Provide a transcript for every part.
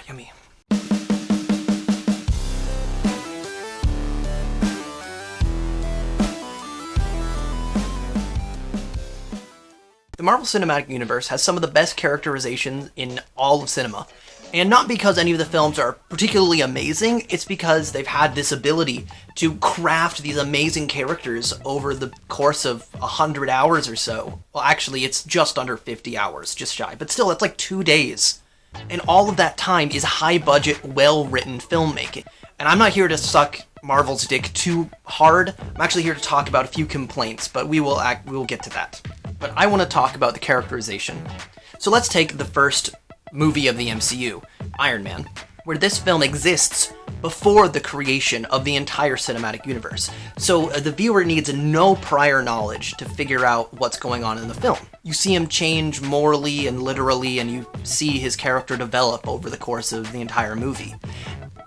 Yummy. The Marvel Cinematic Universe has some of the best characterizations in all of cinema. And not because any of the films are particularly amazing, it's because they've had this ability to craft these amazing characters over the course of 100 hours or so. Well, actually, it's just under 50 hours, just shy, but still, that's like 2 days. And all of that time is high-budget, well-written filmmaking. And I'm not here to suck Marvel's dick too hard. I'm actually here to talk about a few complaints, but we will get to that. But I want to talk about the characterization. So let's take the first movie of the MCU, Iron Man, where this film exists before the creation of the entire cinematic universe. So the viewer needs no prior knowledge to figure out what's going on in the film. You see him change morally and literally, and you see his character develop over the course of the entire movie.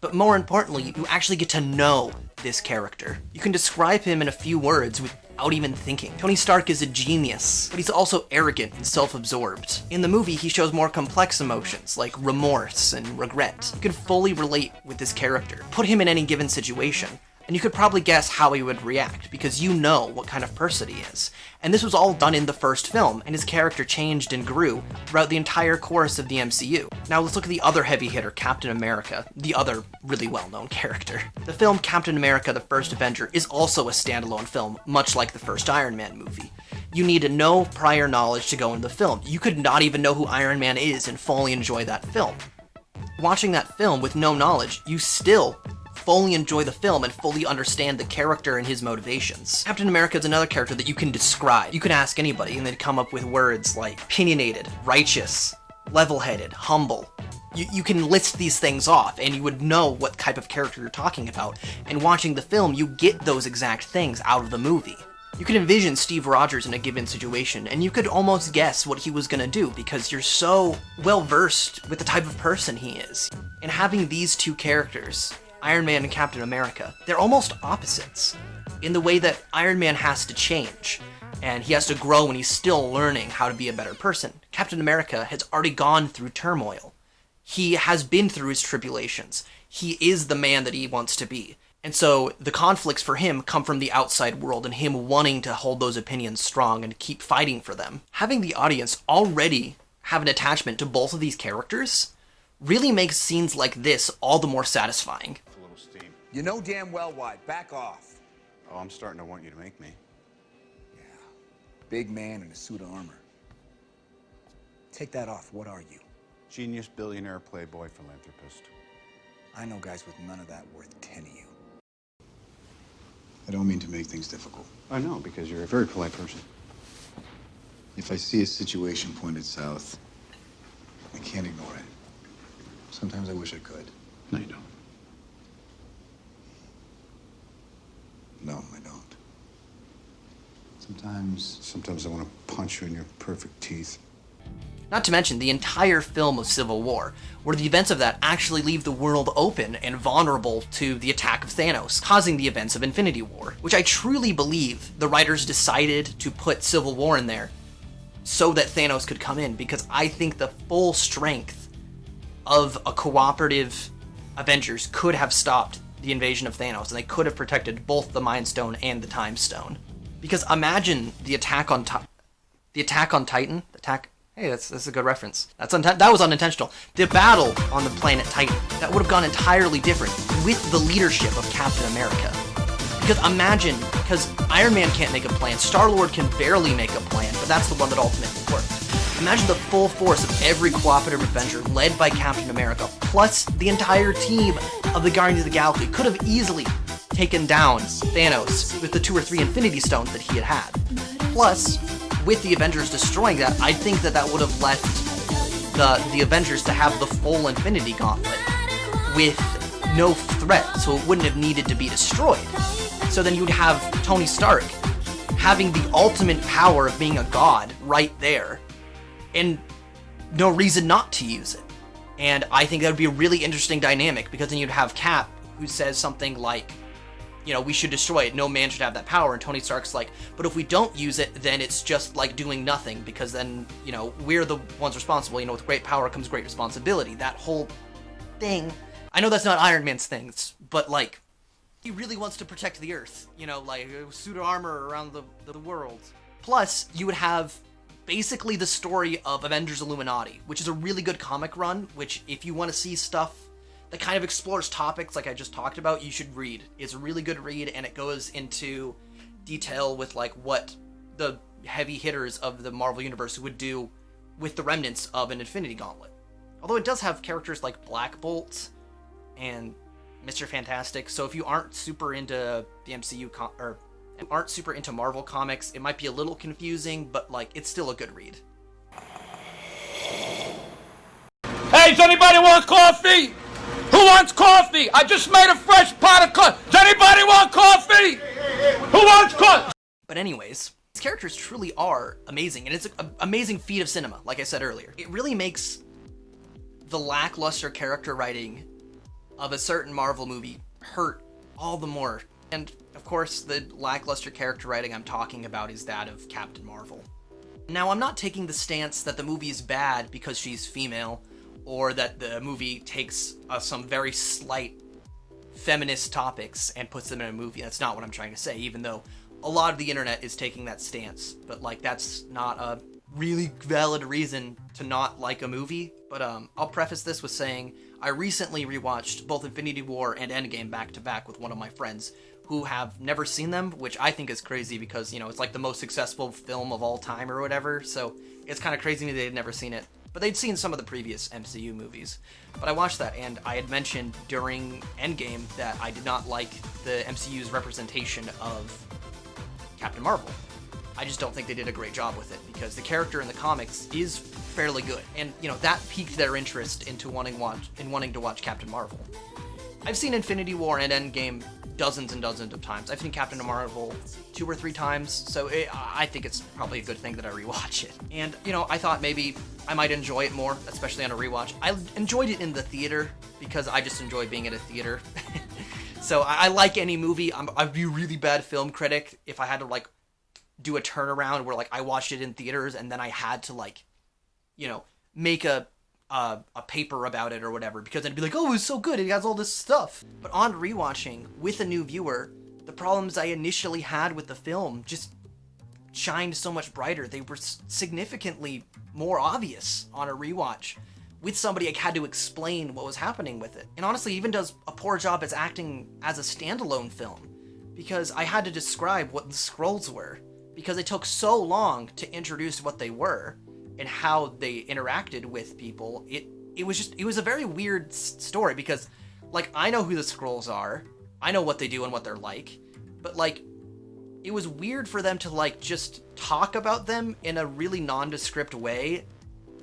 But more importantly, you actually get to know this character. You can describe him in a few words without even thinking. Tony Stark is a genius, but he's also arrogant and self-absorbed. In the movie, he shows more complex emotions, like remorse and regret. You can fully relate with this character. Put him in any given situation, and you could probably guess how he would react, because you know what kind of person he is. And this was all done in the first film, and his character changed and grew throughout the entire course of the MCU. Now let's look at the other heavy hitter, Captain America, the other really well-known character. The film Captain America: The First Avenger is also a standalone film, much like the first Iron Man movie. You need no prior knowledge to go into the film. You could not even know who Iron Man is and fully enjoy that film. Watching that film with no knowledge, you still fully enjoy the film and fully understand the character and his motivations. Captain America is another character that you can describe. You can ask anybody and they'd come up with words like opinionated, righteous, level-headed, humble. You can list these things off and you would know what type of character you're talking about. And watching the film, you get those exact things out of the movie. You could envision Steve Rogers in a given situation, and you could almost guess what he was gonna do because you're so well-versed with the type of person he is. And having these two characters, Iron Man and Captain America, they're almost opposites in the way that Iron Man has to change and he has to grow and he's still learning how to be a better person. Captain America has already gone through turmoil. He has been through his tribulations. He is the man that he wants to be. And so the conflicts for him come from the outside world and him wanting to hold those opinions strong and keep fighting for them. Having the audience already have an attachment to both of these characters really makes scenes like this all the more satisfying. You know damn well why. Back off. Oh, I'm starting to want you to make me. Yeah. Big man in a suit of armor. Take that off. What are you? Genius, billionaire, playboy, philanthropist. I know guys with none of that worth 10 of you. I don't mean to make things difficult. I know, because you're a very polite person. If I see a situation pointed south, I can't ignore it. Sometimes I wish I could. No, you don't. No, I don't. Sometimes I want to punch you in your perfect teeth. Not to mention the entire film of Civil War, where the events of that actually leave the world open and vulnerable to the attack of Thanos, causing the events of Infinity War, which I truly believe the writers decided to put Civil War in there so that Thanos could come in, because I think the full strength of a cooperative Avengers could have stopped the invasion of Thanos, and they could have protected both the Mind Stone and the Time Stone. Because imagine the attack on Titan. Hey, that's a good reference. That was unintentional. The battle on the planet Titan, that would have gone entirely different with the leadership of Captain America. Because Iron Man can't make a plan, Star-Lord can barely make a plan, but that's the one that ultimately worked. Imagine the full force of every cooperative Avenger led by Captain America, plus the entire team of the Guardians of the Galaxy could have easily taken down Thanos with the 2 or 3 Infinity Stones that he had had. Plus, with the Avengers destroying that, I think that would have left the Avengers to have the full Infinity Gauntlet with no threat, so it wouldn't have needed to be destroyed. So then you'd have Tony Stark having the ultimate power of being a god right there, and no reason not to use it. And I think that would be a really interesting dynamic, because then you'd have Cap, who says something like, you know, we should destroy it, no man should have that power, and Tony Stark's like, but if we don't use it, then it's just like doing nothing, because then, you know, we're the ones responsible. You know, with great power comes great responsibility. That whole thing. I know that's not Iron Man's thing, but like, he really wants to protect the Earth, you know, like a suit of armor around the world. Plus, you would have basically the story of Avengers Illuminati, which is a really good comic run, which if you want to see stuff that kind of explores topics like I just talked about, you should read. It's a really good read, and it goes into detail with like what the heavy hitters of the Marvel Universe would do with the remnants of an Infinity Gauntlet. Although it does have characters like Black Bolt and Mr. Fantastic, so if you aren't super into the MCU or aren't super into Marvel comics, it might be a little confusing, but like it's still a good read. Hey, does anybody want coffee? Who wants coffee? I just made a fresh pot of coffee. Does anybody want coffee? Who wants coffee? But anyways, these characters truly are amazing, and it's an amazing feat of cinema, like I said earlier. It really makes the lackluster character writing of a certain Marvel movie hurt all the more. And of course, the lackluster character writing I'm talking about is that of Captain Marvel. Now, I'm not taking the stance that the movie is bad because she's female, or that the movie takes some very slight feminist topics and puts them in a movie. That's not what I'm trying to say, even though a lot of the internet is taking that stance. But like, that's not a really valid reason to not like a movie. But I'll preface this with saying I recently rewatched both Infinity War and Endgame back to back with one of my friends who have never seen them, which I think is crazy because, you know, it's like the most successful film of all time or whatever, so it's kind of crazy to me they'd never seen it. But they'd seen some of the previous MCU movies. But I watched that, and I had mentioned during Endgame that I did not like the MCU's representation of Captain Marvel. I just don't think they did a great job with it, because the character in the comics is fairly good. And, you know, that piqued their interest into wanting to watch Captain Marvel. I've seen Infinity War and Endgame dozens and dozens of times. I've seen Captain Marvel 2 or 3 times, so I think it's probably a good thing that I rewatch it. And, you know, I thought maybe I might enjoy it more, especially on a rewatch. I enjoyed it in the theater, because I just enjoy being at a theater. So I like any movie. I'd be a really bad film critic if I had to, like, do a turnaround where, like, I watched it in theaters and then I had to, like, you know, make a paper about it or whatever, because I'd be like, oh, it's so good, it has all this stuff. But on rewatching with a new viewer, the problems I initially had with the film just shined so much brighter. They were significantly more obvious on a rewatch. With somebody, I had to explain what was happening with it. And honestly, even does a poor job as acting as a standalone film, because I had to describe what the Skrulls were, because it took so long to introduce what they were and how they interacted with people. It was a very weird story, because, like, I know who the Skrulls are, I know what they do and what they're like, but, like, it was weird for them to, like, just talk about them in a really nondescript way.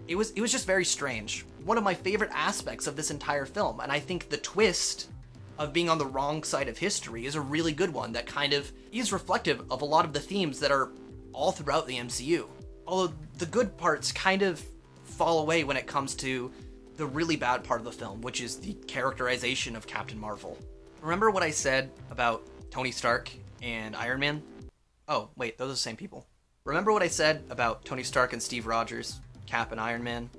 It was just very strange. One of my favorite aspects of this entire film, and I think the twist of being on the wrong side of history is a really good one that kind of is reflective of a lot of the themes that are all throughout the MCU. Although the good parts kind of fall away when it comes to the really bad part of the film, which is the characterization of Captain Marvel. Remember what I said about Tony Stark and Iron Man? Oh, wait, those are the same people. Remember what I said about Tony Stark and Steve Rogers, Cap and Iron Man?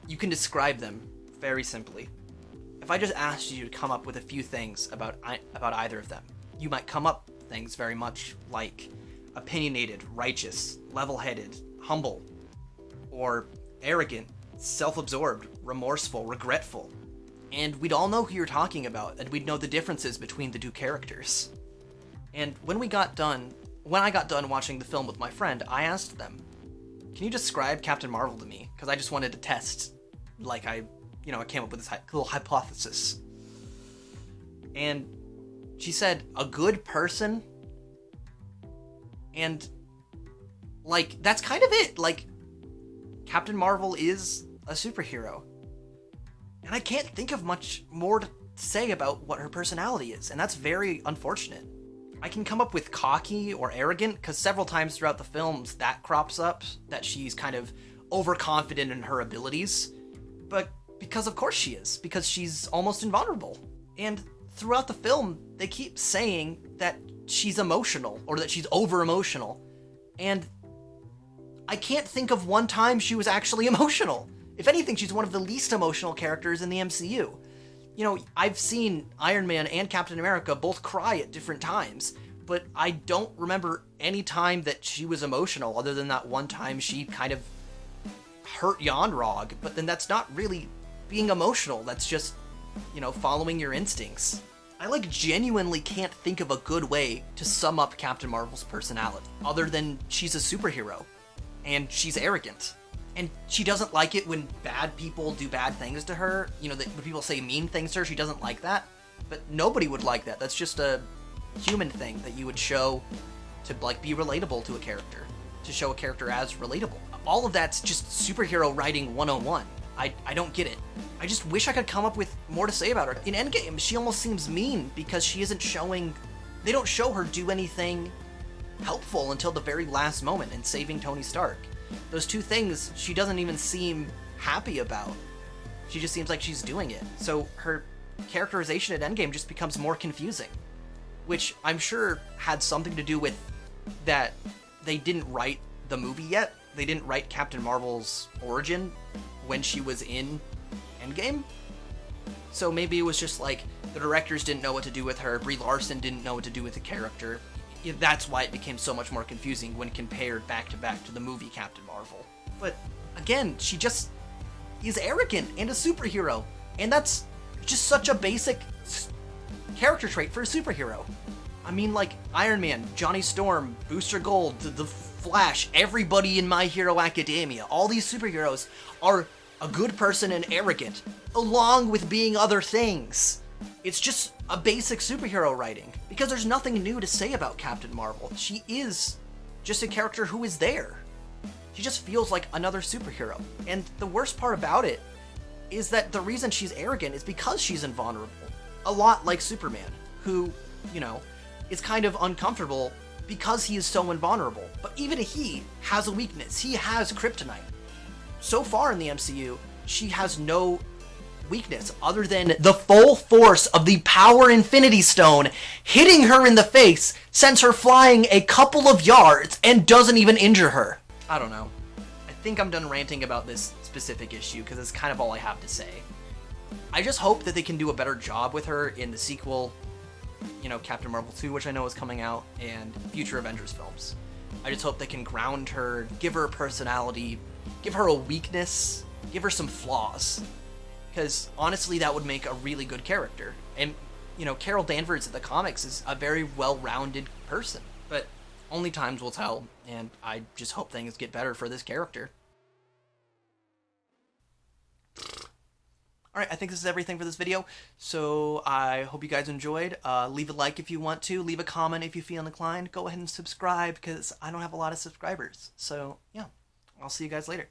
You can describe them very simply. If I just asked you to come up with a few things about either of them, you might come up with things very much like opinionated, righteous, level-headed, humble, or arrogant, self-absorbed, remorseful, regretful. And we'd all know who you're talking about, and we'd know the differences between the two characters. And when I got done watching the film with my friend, I asked them, can you describe Captain Marvel to me? Because I just wanted to test, like, I came up with this little hypothesis. And she said, a good person. And, like, that's kind of it. Like, Captain Marvel is a superhero. And I can't think of much more to say about what her personality is, and that's very unfortunate. I can come up with cocky or arrogant, because several times throughout the films that crops up, that she's kind of overconfident in her abilities. But because of course she is, because she's almost invulnerable. And throughout the film, they keep saying that she's emotional, or that she's over-emotional. And I can't think of one time she was actually emotional. If anything, she's one of the least emotional characters in the MCU. you know, I've seen Iron Man and Captain America both cry at different times, but I don't remember any time that she was emotional other than that one time she kind of hurt Yonrog, but then that's not really being emotional, that's just, you know, following your instincts. I like genuinely can't think of a good way to sum up Captain Marvel's personality, other than she's a superhero, and she's arrogant. And she doesn't like it when bad people do bad things to her. You know, when people say mean things to her, she doesn't like that. But nobody would like that. That's just a human thing that you would show to, like, be relatable to a character. To show a character as relatable. All of that's just superhero writing 101. I don't get it. I just wish I could come up with more to say about her. In Endgame, she almost seems mean because she isn't showing... They don't show her do anything helpful until the very last moment in saving Tony Stark. Those two things she doesn't even seem happy about. She just seems like she's doing it. So her characterization at Endgame just becomes more confusing. Which I'm sure had something to do with that they didn't write the movie yet. They didn't write Captain Marvel's origin when she was in Endgame. So maybe it was just like the directors didn't know what to do with her, Brie Larson didn't know what to do with the character. That's why it became so much more confusing when compared back to back to the movie Captain Marvel. But again, she just is arrogant and a superhero, and that's just such a basic character trait for a superhero. I mean, like Iron Man, Johnny Storm, Booster Gold, the Flash, everybody in My Hero Academia, all these superheroes are a good person and arrogant, along with being other things. It's just a basic superhero writing, because there's nothing new to say about Captain Marvel. She is just a character who is there. She just feels like another superhero. And the worst part about it is that the reason she's arrogant is because she's invulnerable. A lot like Superman, who, you know, is kind of uncomfortable because he is so invulnerable. But even he has a weakness. He has kryptonite. So far in the MCU, she has no weakness other than the full force of the Power Infinity Stone hitting her in the face sends her flying a couple of yards and doesn't even injure her. I don't know. I think I'm done ranting about this specific issue because it's kind of all I have to say. I just hope that they can do a better job with her in the sequel, you know, Captain Marvel 2, which I know is coming out, and future Avengers films. I just hope they can ground her, give her a personality, give her a weakness, give her some flaws. Because honestly, that would make a really good character. And, you know, Carol Danvers in the comics is a very well-rounded person. But only times will tell, and I just hope things get better for this character. Alright, I think this is everything for this video, so I hope you guys enjoyed. Leave a like if you want to, leave a comment if you feel inclined, go ahead and subscribe, because I don't have a lot of subscribers. So, yeah, I'll see you guys later.